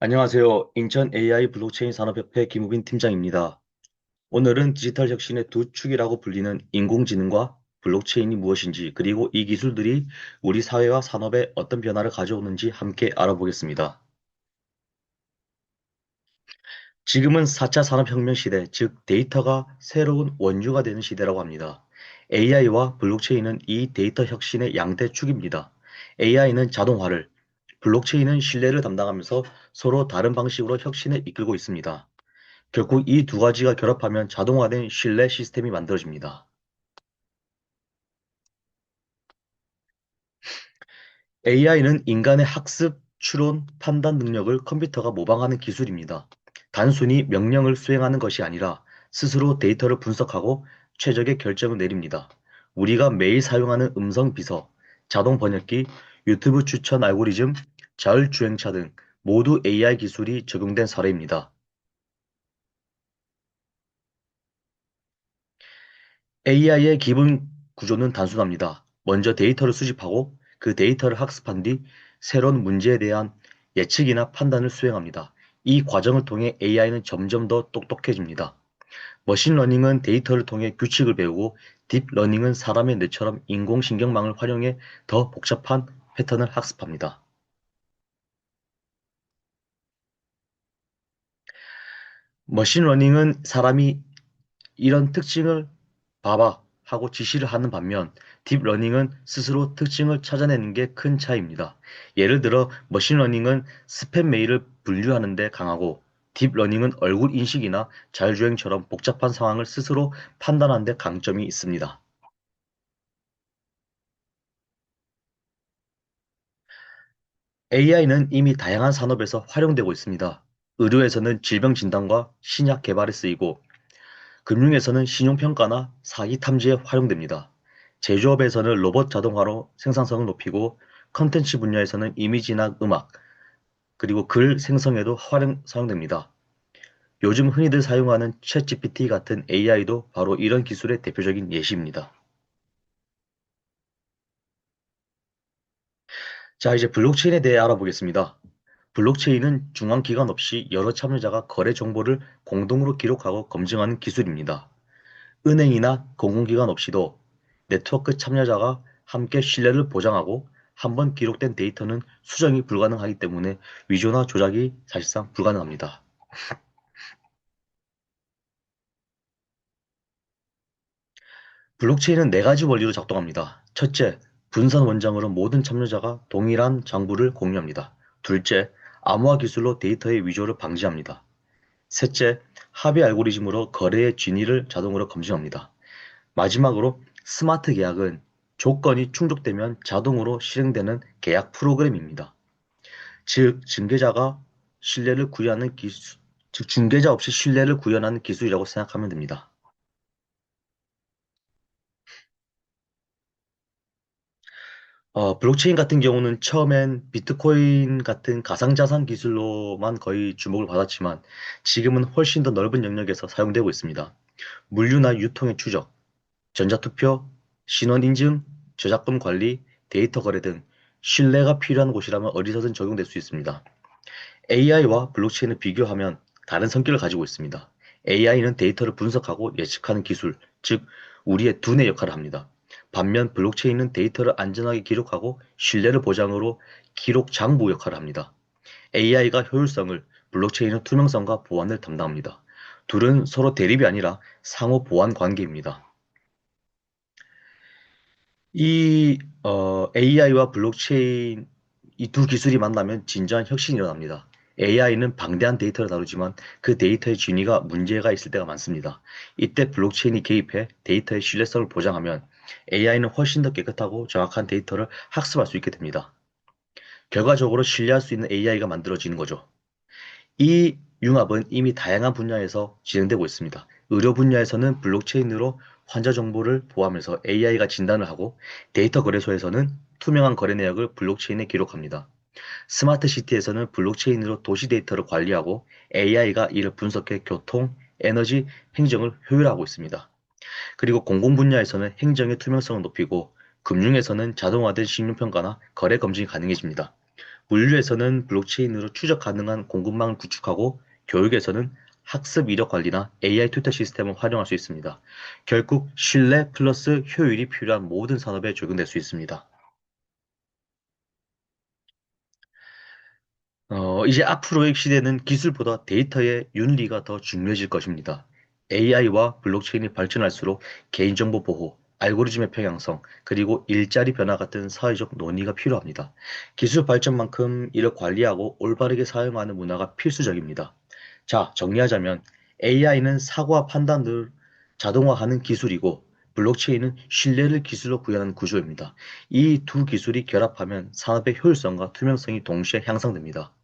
안녕하세요. 인천 AI 블록체인 산업협회 김우빈 팀장입니다. 오늘은 디지털 혁신의 두 축이라고 불리는 인공지능과 블록체인이 무엇인지, 그리고 이 기술들이 우리 사회와 산업에 어떤 변화를 가져오는지 함께 알아보겠습니다. 지금은 4차 산업혁명 시대, 즉 데이터가 새로운 원유가 되는 시대라고 합니다. AI와 블록체인은 이 데이터 혁신의 양대 축입니다. AI는 자동화를, 블록체인은 신뢰를 담당하면서 서로 다른 방식으로 혁신을 이끌고 있습니다. 결국 이 두 가지가 결합하면 자동화된 신뢰 시스템이 만들어집니다. AI는 인간의 학습, 추론, 판단 능력을 컴퓨터가 모방하는 기술입니다. 단순히 명령을 수행하는 것이 아니라 스스로 데이터를 분석하고 최적의 결정을 내립니다. 우리가 매일 사용하는 음성 비서, 자동 번역기, 유튜브 추천 알고리즘, 자율주행차 등 모두 AI 기술이 적용된 사례입니다. AI의 기본 구조는 단순합니다. 먼저 데이터를 수집하고 그 데이터를 학습한 뒤 새로운 문제에 대한 예측이나 판단을 수행합니다. 이 과정을 통해 AI는 점점 더 똑똑해집니다. 머신러닝은 데이터를 통해 규칙을 배우고 딥러닝은 사람의 뇌처럼 인공신경망을 활용해 더 복잡한 패턴을 학습합니다. 머신러닝은 사람이 이런 특징을 봐봐 하고 지시를 하는 반면 딥러닝은 스스로 특징을 찾아내는 게 큰 차이입니다. 예를 들어 머신러닝은 스팸 메일을 분류하는 데 강하고 딥러닝은 얼굴 인식이나 자율주행처럼 복잡한 상황을 스스로 판단하는 데 강점이 있습니다. AI는 이미 다양한 산업에서 활용되고 있습니다. 의료에서는 질병 진단과 신약 개발에 쓰이고 금융에서는 신용평가나 사기 탐지에 활용됩니다. 제조업에서는 로봇 자동화로 생산성을 높이고 컨텐츠 분야에서는 이미지나 음악, 그리고 글 생성에도 사용됩니다. 요즘 흔히들 사용하는 챗GPT 같은 AI도 바로 이런 기술의 대표적인 예시입니다. 자, 이제 블록체인에 대해 알아보겠습니다. 블록체인은 중앙 기관 없이 여러 참여자가 거래 정보를 공동으로 기록하고 검증하는 기술입니다. 은행이나 공공기관 없이도 네트워크 참여자가 함께 신뢰를 보장하고 한 번 기록된 데이터는 수정이 불가능하기 때문에 위조나 조작이 사실상 불가능합니다. 블록체인은 네 가지 원리로 작동합니다. 첫째, 분산 원장으로 모든 참여자가 동일한 장부를 공유합니다. 둘째, 암호화 기술로 데이터의 위조를 방지합니다. 셋째, 합의 알고리즘으로 거래의 진위를 자동으로 검증합니다. 마지막으로 스마트 계약은 조건이 충족되면 자동으로 실행되는 계약 프로그램입니다. 즉, 중개자 없이 신뢰를 구현하는 기술이라고 생각하면 됩니다. 블록체인 같은 경우는 처음엔 비트코인 같은 가상자산 기술로만 거의 주목을 받았지만 지금은 훨씬 더 넓은 영역에서 사용되고 있습니다. 물류나 유통의 추적, 전자투표, 신원인증, 저작권 관리, 데이터 거래 등 신뢰가 필요한 곳이라면 어디서든 적용될 수 있습니다. AI와 블록체인을 비교하면 다른 성격을 가지고 있습니다. AI는 데이터를 분석하고 예측하는 기술, 즉 우리의 두뇌 역할을 합니다. 반면 블록체인은 데이터를 안전하게 기록하고 신뢰를 보장으로 기록 장부 역할을 합니다. AI가 효율성을, 블록체인은 투명성과 보안을 담당합니다. 둘은 서로 대립이 아니라 상호 보완 관계입니다. AI와 블록체인 이 두 기술이 만나면 진정한 혁신이 일어납니다. AI는 방대한 데이터를 다루지만 그 데이터의 진위가 문제가 있을 때가 많습니다. 이때 블록체인이 개입해 데이터의 신뢰성을 보장하면 AI는 훨씬 더 깨끗하고 정확한 데이터를 학습할 수 있게 됩니다. 결과적으로 신뢰할 수 있는 AI가 만들어지는 거죠. 이 융합은 이미 다양한 분야에서 진행되고 있습니다. 의료 분야에서는 블록체인으로 환자 정보를 보호하면서 AI가 진단을 하고 데이터 거래소에서는 투명한 거래 내역을 블록체인에 기록합니다. 스마트 시티에서는 블록체인으로 도시 데이터를 관리하고 AI가 이를 분석해 교통, 에너지, 행정을 효율화하고 있습니다. 그리고 공공 분야에서는 행정의 투명성을 높이고 금융에서는 자동화된 신용평가나 거래 검증이 가능해집니다. 물류에서는 블록체인으로 추적 가능한 공급망을 구축하고 교육에서는 학습 이력 관리나 AI 튜터 시스템을 활용할 수 있습니다. 결국 신뢰 플러스 효율이 필요한 모든 산업에 적용될 수 있습니다. 이제 앞으로의 시대는 기술보다 데이터의 윤리가 더 중요해질 것입니다. AI와 블록체인이 발전할수록 개인정보 보호, 알고리즘의 평행성, 그리고 일자리 변화 같은 사회적 논의가 필요합니다. 기술 발전만큼 이를 관리하고 올바르게 사용하는 문화가 필수적입니다. 자, 정리하자면 AI는 사고와 판단을 자동화하는 기술이고 블록체인은 신뢰를 기술로 구현하는 구조입니다. 이 두 기술이 결합하면 산업의 효율성과 투명성이 동시에 향상됩니다.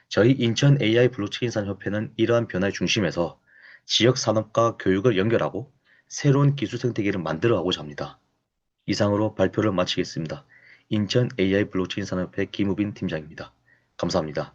저희 인천 AI 블록체인 산협회는 이러한 변화의 중심에서 지역 산업과 교육을 연결하고 새로운 기술 생태계를 만들어 가고자 합니다. 이상으로 발표를 마치겠습니다. 인천 AI 블록체인 산협회 김우빈 팀장입니다. 감사합니다.